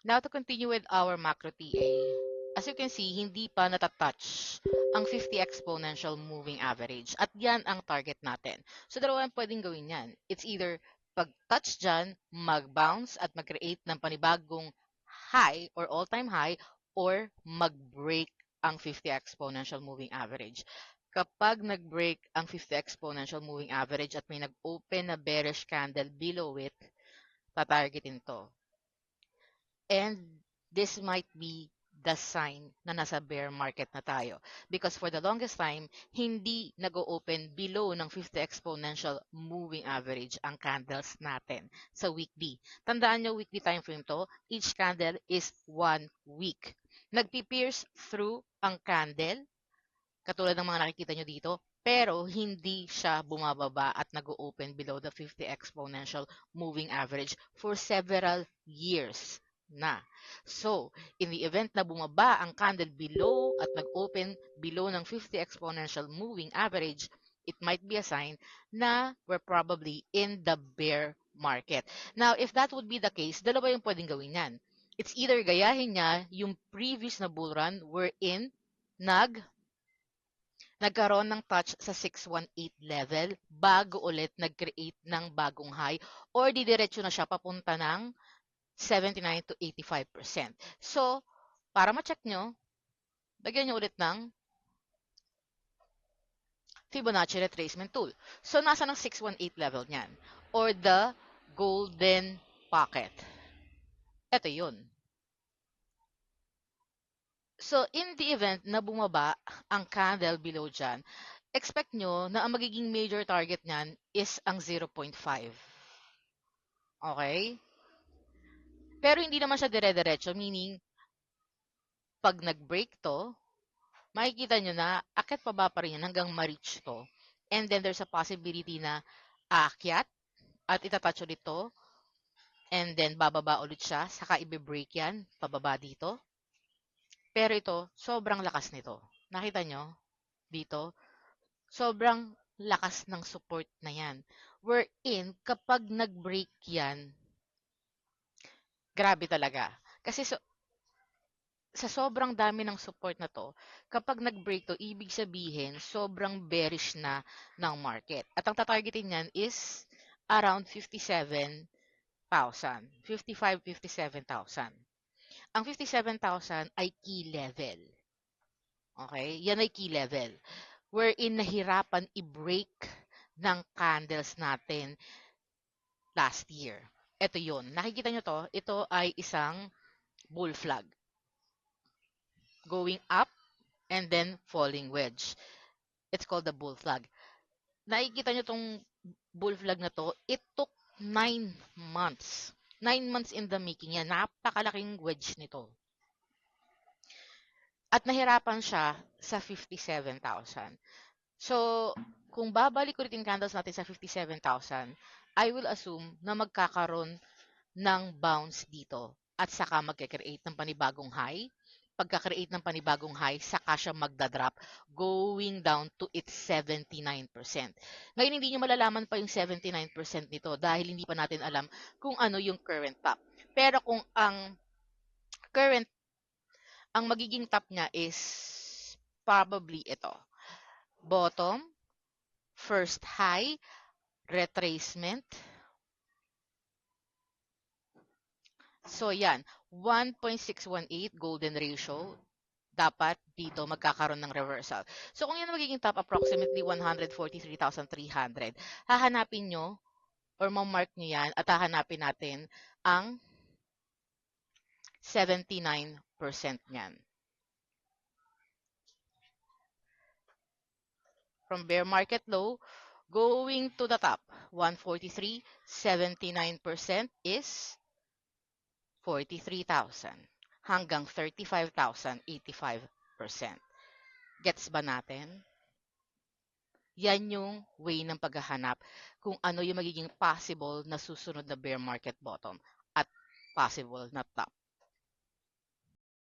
Now to continue with our macro TA. As you can see, hindi pa natatouch ang 50 exponential moving average at yan ang target natin. So dalawa ang pwedeng gawin yan. It's either pag-touch dyan, mag-bounce at mag-create ng panibagong high or all-time high or mag-break ang 50 exponential moving average. Kapag nag-break ang 50 exponential moving average at may nag-open na bearish candle below it, tatargetin to. And this might be the sign na nasa bear market na tayo. Because for the longest time, hindi nag-open below ng 50 exponential moving average ang candles natin sa weekly. Tandaan nyo, weekly time frame to, each candle is 1 week. Nagpi-pierce through ang candle, katulad ng mga nakikita nyo dito, pero hindi siya bumababa at nag-open below the 50 exponential moving average for several years na. So, in the event na bumaba ang candle below at nag-open below ng 50 exponential moving average, it might be a sign na we're probably in the bear market. Now, if that would be the case, dalawa yung pwedeng gawin yan. It's either gayahin niya yung previous na bull run wherein nagkaroon ng touch sa 618 level bago ulit nag-create ng bagong high or didiretso na siya papunta ng 79 to 85%. So, para ma-check nyo, lagyan nyo ulit ng Fibonacci retracement tool. So, nasa ng 618 level niyan or the golden pocket. Ito yun. So, in the event na bumaba ang candle below dyan, expect nyo na ang magiging major target niyan is ang 0.5. Okay? Pero hindi naman siya dire-diretso, meaning, pag nag-break to, makikita nyo na akyat paba pa rin yan hanggang ma-reach to. And then there's a possibility na aakyat at itatouch ulit to. And then bababa ulit siya, saka i-break yan, pababa dito. Pero ito, sobrang lakas nito. Nakita nyo? Dito, sobrang lakas ng support na yan. Wherein, kapag nag-break yan, grabe talaga. Kasi sa sobrang dami ng support na to, kapag nag-break to, ibig sabihin, sobrang bearish na ng market. At ang tatargetin niyan is around 57,000. 55, 57,000. Ang 57,000 ay key level. Okay? Yan ay key level. Wherein nahirapan i-break ng candles natin last year. Ito yun. Nakikita nyo to? Ito ay isang bull flag. Going up and then falling wedge. It's called the bull flag. Nakikita nyo tong bull flag na to, it took 9 months. 9 months in the making yan. Napakalaking wedge nito. At nahirapan siya sa 57,000. So, kung babalik ulit yung candles natin sa 57,000, I will assume na magkakaroon ng bounce dito at saka magkakreate ng panibagong high. Pagka-create ng panibagong high, saka siya magdadrop going down to its 79%. Ngayon, hindi nyo malalaman pa yung 79% nito dahil hindi pa natin alam kung ano yung current top. Pero kung ang current, ang magiging top niya is probably ito. Bottom, first high, retracement. So, yan. 1.618 golden ratio. Dapat dito magkakaroon ng reversal. So, kung yan magiging top, approximately 143,300, hahanapin nyo or mamark nyo yan at hahanapin natin ang 79% niyan. From bear market low, going to the top, 143, 79% is 43,000 hanggang 35,000, 85%. Gets ba natin? Yan yung way ng paghahanap kung ano yung magiging possible na susunod na bear market bottom at possible na top.